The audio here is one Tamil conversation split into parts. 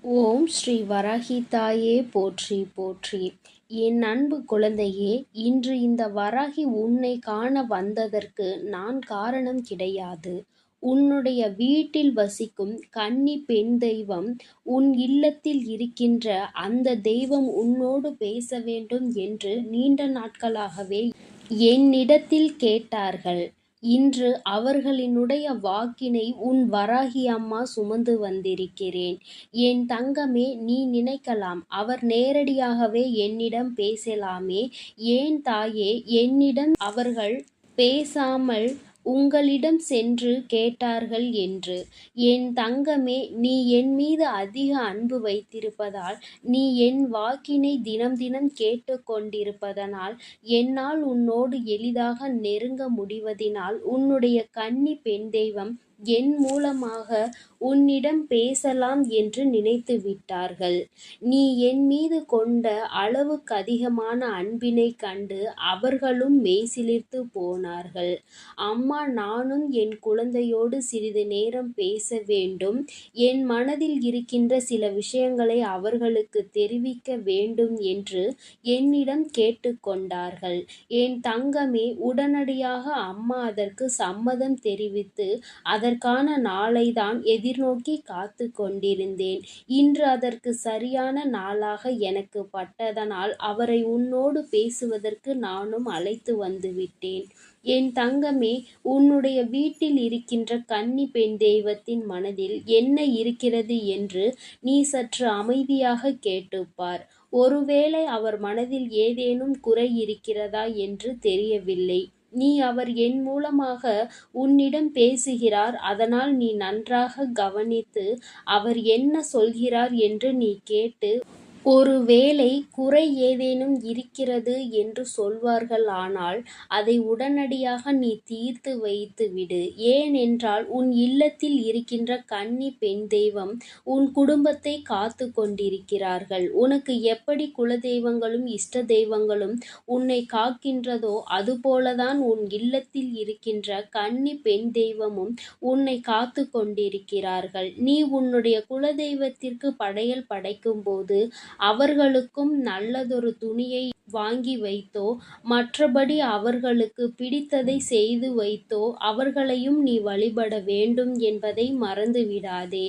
ஓம் ஸ்ரீ வராகி தாயே போற்றி போற்றி. என் அன்பு குழந்தையே, இன்று இந்த வராகி உன்னை காண வந்ததற்கு நான் காரணம் கிடையாது. உன்னுடைய வீட்டில் வசிக்கும் கன்னி பெண் தெய்வம், உன் இல்லத்தில் இருக்கின்ற அந்த தெய்வம் உன்னோடு பேச வேண்டும் என்று நீண்ட நாட்களாகவே என்னிடத்தில் கேட்டார்கள். இன்று அவர்களினுடைய வாக்கினை உன் வராகி அம்மா சுமந்து வந்திருக்கிறேன். என் தங்கமே, நீ நினைக்கலாம், அவர் நேரடியாகவே என்னிடம் பேசலாமே, ஏன் தாயே என்னிடம் அவர்கள் பேசாமல் உங்களிடம் சென்று கேட்டார்கள் என்று. என் தங்கமே, நீ என் மீது அதிக அன்பு வைத்திருப்பதால், நீ என் வாக்கினை தினம் தினம் கேட்டு கொண்டிருப்பதனால், என்னால் உன்னோடு எளிதாக நெருங்க முடிவதினால், உன்னுடைய கன்னி பெண் தெய்வம் என் மூலமாக உன்னிடம் பேசலாம் என்று நினைத்து விட்டார்கள். நீ என் மீது கொண்ட அளவுக்கு அதிகமான அன்பினை கண்டு அவர்களும் மெய்சிலிர்த்து போனார்கள். அம்மா, நானும் என் குழந்தையோடு சிறிது நேரம் பேச வேண்டும். என் மனதில் இருக்கின்ற சில விஷயங்களை அவர்களுக்கு தெரிவிக்க வேண்டும் என்று என்னிடம் கேட்டுக்கொண்டார்கள். என் தங்கமே, உடனடியாக அம்மா அதற்கு சம்மதம் தெரிவித்து அதற்கான நாளைதான் எதிர்நோக்கி காத்து கொண்டிருந்தேன். இன்று அதற்கு சரியான நாளாக எனக்கு பட்டதனால் அவரை உன்னோடு பேசுவதற்கு நானும் அழைத்து வந்துவிட்டேன். என் தங்கமே, உன்னுடைய வீட்டில் இருக்கின்ற கன்னி பெண் தெய்வத்தின் மனதில் என்ன இருக்கிறது என்று நீ சற்று அமைதியாக கேட்டுப்பார். ஒருவேளை அவர் மனதில் ஏதேனும் குறை இருக்கிறதா என்று தெரியவில்லை. அவர் என் மூலமாக உன்னிடம் பேசுகிறார். அதனால் நீ நன்றாக கவனித்து அவர் என்ன சொல்கிறார் என்று நீ கேட்டு, ஒருவேளை குறை ஏதேனும் இருக்கிறது என்று சொல்வார்கள், ஆனால் அதை உடனடியாக நீ தீர்த்து வைத்து விடு. ஏனென்றால் உன் இல்லத்தில் இருக்கின்ற கன்னி பெண் தெய்வம் உன் குடும்பத்தை காத்து கொண்டிருக்கிறார்கள். உனக்கு எப்படி குலதெய்வங்களும் இஷ்ட தெய்வங்களும் உன்னை காக்கின்றதோ அதுபோலதான் உன் இல்லத்தில் இருக்கின்ற கன்னி பெண் தெய்வமும் உன்னை காத்து கொண்டிருக்கிறார்கள். நீ உன்னுடைய குலதெய்வத்திற்கு படையல் படைக்கும் போது அவர்களுக்கும் நல்லதொரு துணியை வாங்கி வைத்தோ, மற்றபடி அவர்களுக்கு பிடித்ததை செய்து வைத்தோ அவர்களையும் நீ வழிபட வேண்டும் என்பதை மறந்துவிடாதே.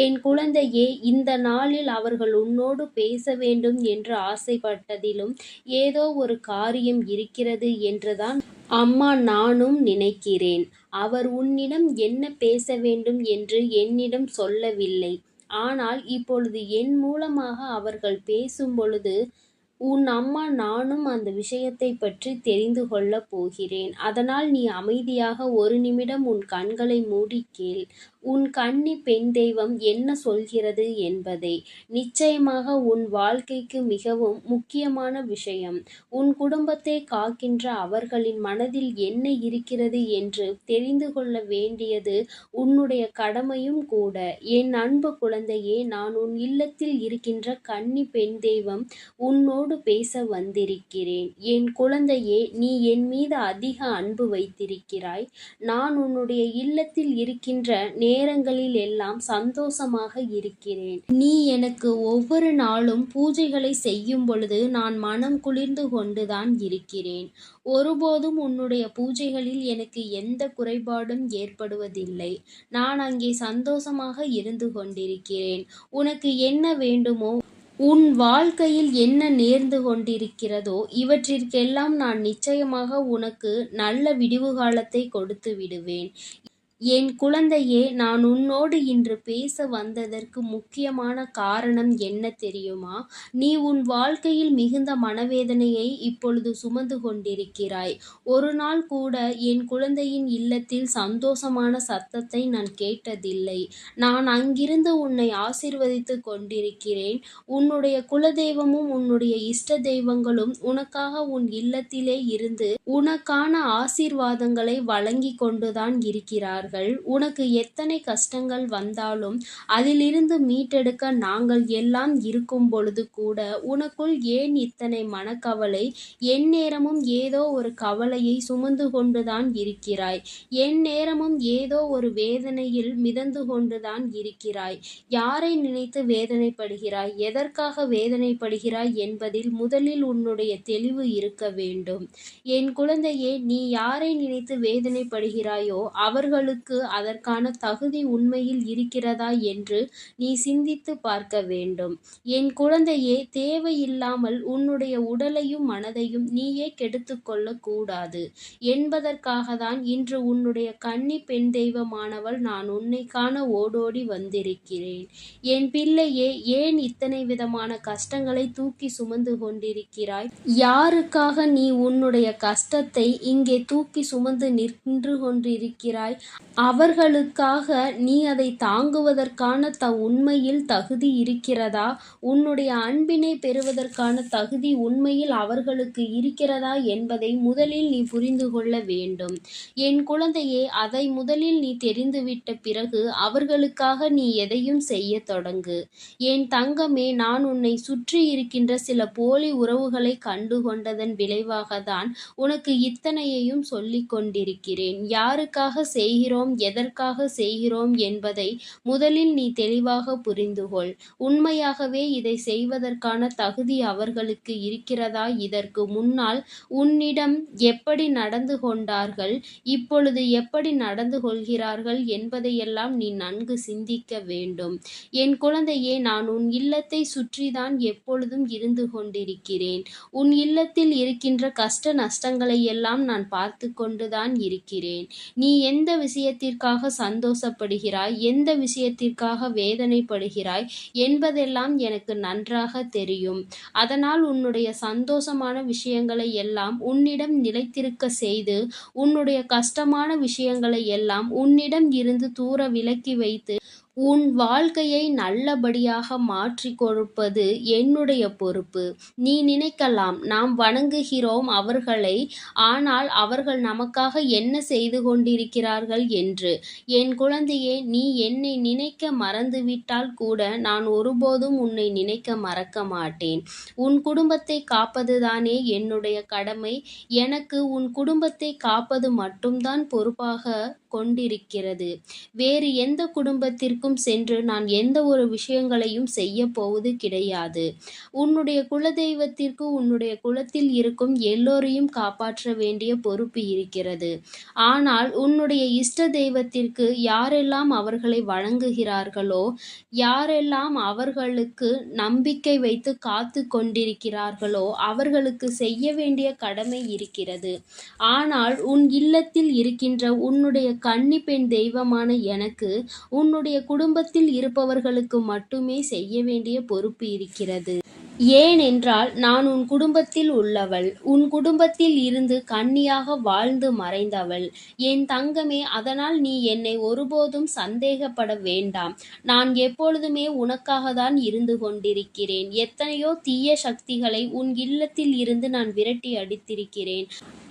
என் குழந்தையே, இந்த நாளில் அவர்கள் உன்னோடு பேச வேண்டும் என்று ஆசைப்பட்டதிலும் ஏதோ ஒரு காரியம் இருக்கிறது என்றுதான் அம்மா நானும் நினைக்கிறேன். அவர் உன்னிடம் என்ன பேச வேண்டும் என்று என்னிடம் சொல்லவில்லை. ஆனால் இப்பொழுது என் மூலமாக அவர்கள் பேசும் பொழுது உன் அம்மா நானும் அந்த விஷயத்தை பற்றி தெரிந்து கொள்ளப் போகிறேன். அதனால் நீ அமைதியாக ஒரு நிமிடம் உன் கண்களை மூடி கேள். உன் கன்னி பெண் தெய்வம் என்ன சொல்கிறது என்பதை. நிச்சயமாக உன் வாழ்க்கைக்கு மிகவும் முக்கியமான விஷயம். உன் குடும்பத்தை காக்கின்ற அவர்களின் மனதில் என்ன இருக்கிறது என்று தெரிந்து கொள்ள வேண்டியது உன்னுடைய கடமையும் கூட. என் அன்பு குழந்தையே, நான் உன் இல்லத்தில் இருக்கின்ற கன்னி பெண் தெய்வம் உன்னோடு பேச வந்திருக்கிறேன். என் குழந்தையே, நீ என் மீது அதிக அன்பு வைத்திருக்கிறாய். நான் உன்னுடைய இல்லத்தில் இருக்கின்ற நேரங்களில் எல்லாம் சந்தோஷமாக இருக்கிறேன். நீ எனக்கு ஒவ்வொரு நாளும் பூஜைகளை செய்யும் பொழுது நான் மனம் குளிர்ந்து கொண்டுதான் இருக்கிறேன். ஒருபோதும் உன்னுடைய பூஜைகளில் எனக்கு எந்த குறைபாடும் ஏற்படுவதில்லை. நான் அங்கே சந்தோஷமாக இருந்து கொண்டிருக்கிறேன். உனக்கு என்ன வேண்டுமோ, உன் வாழ்க்கையில் என்ன நேர்ந்து கொண்டிருக்கிறதோ இவற்றிற்கெல்லாம் நான் நிச்சயமாக உனக்கு நல்ல விடிவு காலத்தை கொடுத்து விடுவேன். என் குழந்தையே, நான் உன்னோடு இன்று பேச வந்ததற்கு முக்கியமான காரணம் என்ன தெரியுமா? நீ உன் வாழ்க்கையில் மிகுந்த மனவேதனையை இப்பொழுது சுமந்து கொண்டிருக்கிறாய். ஒரு நாள் கூட என் குழந்தையின் இல்லத்தில் சந்தோஷமான சத்தத்தை நான் கேட்டதில்லை. நான் அங்கிருந்து உன்னை ஆசீர்வதித்து கொண்டிருக்கிறேன். உன்னுடைய குலதெய்வமும் உன்னுடைய இஷ்ட தெய்வங்களும் உனக்காக உன் இல்லத்திலே இருந்து உனக்கான ஆசீர்வாதங்களை வழங்கி கொண்டுதான் இருக்கிறார்கள். சொல்கிறார்கள், உனக்கு எத்தனை கஷ்டங்கள் வந்தாலும் அதிலிருந்து மீட்டெடுக்க நாங்கள் எல்லாம் இருக்கும் பொழுது கூட உனக்குள் ஏன் இத்தனை மனக்கவலை? எந்நேரமும் ஏதோ ஒரு கவலையை சுமந்து கொண்டுதான் இருக்கிறாய். எந்நேரமும் ஏதோ ஒரு வேதனையில் மிதந்து கொண்டுதான் இருக்கிறாய். யாரை நினைத்து வேதனைப்படுகிறாய்? எதற்காக வேதனைப்படுகிறாய் என்பதில் முதலில் உன்னுடைய தெளிவு இருக்க வேண்டும். என் குழந்தையே, நீ யாரை நினைத்து வேதனைப்படுகிறாயோ அவர்களுக்கு அதற்கான தகுதி உண்மையில் இருக்கிறதா என்று நீ சிந்தித்து பார்க்க வேண்டும். என் குழந்தையே, தேவையில்லாமல் உன்னுடைய உடலையும் மனதையும் நீயே கெடுத்துக் கொள்ளக் கூடாது என்பதற்காகத்தான் இன்று உன்னுடைய கன்னி பெண் தெய்வமானவள் நான் உன்னை காண ஓடோடி வந்திருக்கிறேன். என் பிள்ளையே, ஏன் இத்தனை விதமான கஷ்டங்களை தூக்கி சுமந்து கொண்டிருக்கிறாய்? யாருக்காக நீ உன்னுடைய கஷ்டத்தை இங்கே தூக்கி சுமந்து நின்று கொண்டிருக்கிறாய்? அவர்களுக்காக நீ அதை தாங்குவதற்கான உண்மையில் தகுதி இருக்கிறதா? உன்னுடைய அன்பினை பெறுவதற்கான தகுதி உண்மையில் அவர்களுக்கு இருக்கிறதா என்பதை முதலில் நீ புரிந்து கொள்ள வேண்டும். என் குழந்தையே, அதை முதலில் நீ தெரிந்துவிட்ட பிறகு அவர்களுக்காக நீ எதையும் செய்ய தொடங்கு. என் தங்கமே, நான் உன்னை சுற்றி இருக்கின்ற சில போலி உறவுகளை கண்டு கொண்டதன் விளைவாகத்தான் உனக்கு இத்தனையையும் சொல்லிக் கொண்டிருக்கிறேன். யாருக்காக செய்கிறோம், எதற்காக செய்கிறோம் என்பதை முதலில் நீ தெளிவாக புரிந்து கொள். உண்மையாகவே இதை செய்வதற்கான தகுதி அவர்களுக்கு இருக்கிறதா? இதற்கு முன்னால் உன்னிடம் எப்படி நடந்து கொண்டார்கள், இப்பொழுது எப்படி நடந்து கொள்கிறார்கள் என்பதையெல்லாம் நீ நன்கு சிந்திக்க வேண்டும். என் குழந்தையே, நான் உன் இல்லத்தை சுற்றிதான் எப்பொழுதும் இருந்து கொண்டிருக்கிறேன். உன் இல்லத்தில் இருக்கின்ற கஷ்ட நஷ்டங்களை எல்லாம் நான் பார்த்து கொண்டுதான் இருக்கிறேன். நீ எந்த விஷயத்திற்காக சந்தோஷப்படுகிறாய், எந்த விஷயத்திற்காக வேதனைப்படுகிறாய் என்பதெல்லாம் எனக்கு நன்றாக தெரியும். அதனால் உன்னுடைய சந்தோஷமான விஷயங்களை எல்லாம் உன்னிடம் நிலைத்திருக்க செய்து, உன்னுடைய கஷ்டமான விஷயங்களை எல்லாம் உன்னிடம் இருந்து தூர விலக்கி வைத்து உன் வாழ்க்கையை நல்லபடியாக மாற்றிக் கொடுப்பது என்னுடைய பொறுப்பு. நீ நினைக்கலாம், நாம் வணங்குகிறோம் அவர்களை, ஆனால் அவர்கள் நமக்காக என்ன செய்து கொண்டிருக்கிறார்கள் என்று. என் குழந்தையே, நீ என்னை நினைக்க மறந்துவிட்டால் கூட நான் ஒருபோதும் உன்னை நினைக்க மறக்க மாட்டேன். உன் குடும்பத்தை காப்பதுதானே என்னுடைய கடமை. எனக்கு உன் குடும்பத்தை காப்பது மட்டும்தான் பொறுப்பாக கொண்டிருக்கிறது. வேறு எந்த குடும்பத்திற்கும் சென்று நான் எந்த ஒரு விஷயங்களையும் செய்ய போவது கிடையாது. உன்னுடைய குலதெய்வத்திற்கு உன்னுடைய குலத்தில் இருக்கும் எல்லோரையும் காப்பாற்ற வேண்டிய பொறுப்பு இருக்கிறது. ஆனால் உன்னுடைய இஷ்ட தெய்வத்திற்கு யாரெல்லாம் அவர்களை வணங்குகிறார்களோ, யாரெல்லாம் அவர்களுக்கு நம்பிக்கை வைத்து காத்து கொண்டிருக்கிறார்களோ அவர்களுக்கு செய்ய வேண்டிய கடமை இருக்கிறது. ஆனால் உன் இல்லத்தில் இருக்கின்ற உன்னுடைய கன்னி பெண் தெய்வமான எனக்கு உன்னுடைய குடும்பத்தில் இருப்பவர்களுக்கு மட்டுமே செய்ய வேண்டிய பொறுப்பு இருக்கிறது. ஏனென்றால் நான் உன் குடும்பத்தில் உள்ளவள். உன் குடும்பத்தில் இருந்து கன்னியாக வாழ்ந்து மறைந்தவள். என் தங்கமே, அதனால் நீ என்னை ஒருபோதும் சந்தேகப்பட வேண்டாம். நான் எப்பொழுதுமே உனக்காகத்தான் இருந்து கொண்டிருக்கிறேன். எத்தனையோ தீய சக்திகளை உன் இல்லத்தில் இருந்து நான் விரட்டி அடித்திருக்கிறேன்.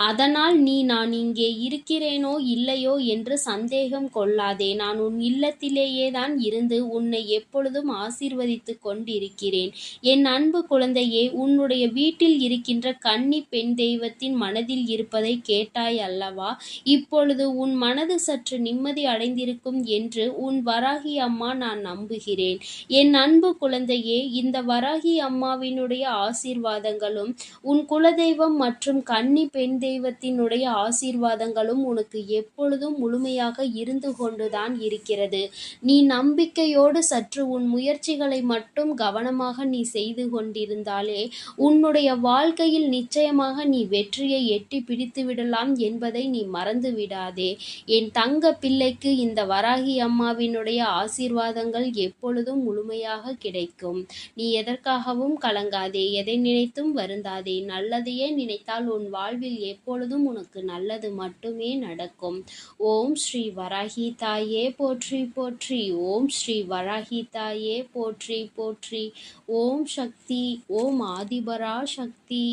அதனால் நீ நான் இங்கே இருக்கிறேனோ இல்லையோ என்று சந்தேகம் கொள்ளாதே. நான் உன் இல்லத்திலேயே தான் இருந்து உன்னை எப்பொழுதும் ஆசீர்வதித்து கொண்டிருக்கிறேன். என் அன்பு குழந்தையே, உன்னுடைய வீட்டில் இருக்கின்ற கன்னி பெண் தெய்வத்தின் மனதில் இருப்பதை கேட்டாய் அல்லவா? இப்பொழுது உன் மனது சற்று நிம்மதி அடைந்திருக்கும் என்று உன் வராகி அம்மா நான் நம்புகிறேன். என் அன்பு குழந்தையே, இந்த வராகி அம்மாவினுடைய ஆசீர்வாதங்களும் உன் குலதெய்வம் மற்றும் கன்னி பெண் தெய்வத்தினுடைய ஆசீர்வாதங்களும் உனக்கு எப்பொழுதும் முழுமையாக இருந்து கொண்டுதான் இருக்கிறது. நீ நம்பிக்கையோடு சற்று உன் முயற்சிகளை மட்டும் கவனமாக நீ செய்து கொண்டிருந்தாலே உன்னுடைய வாழ்க்கையில் நிச்சயமாக நீ வெற்றியை எட்டி பிடித்து விடலாம் என்பதை நீ மறந்து விடாதே. என் தங்க பிள்ளைக்கு இந்த வராகி அம்மாவினுடைய ஆசீர்வாதங்கள் எப்பொழுதும் முழுமையாக கிடைக்கும். நீ எதற்காகவும் கலங்காதே, எதை நினைத்தும் வருந்தாதே. நல்லதையே நினைத்தால் உன் வாழ்வில் எப்பொழுதும் உனக்கு நல்லது மட்டுமே நடக்கும். ஓம் ஸ்ரீ வராகி தாயே போற்றி போற்றி. ஓம் ஸ்ரீ வராகி தாயே போற்றி போற்றி. ஓம் சக்தி. ஓம் ஆதிபரா சக்தி.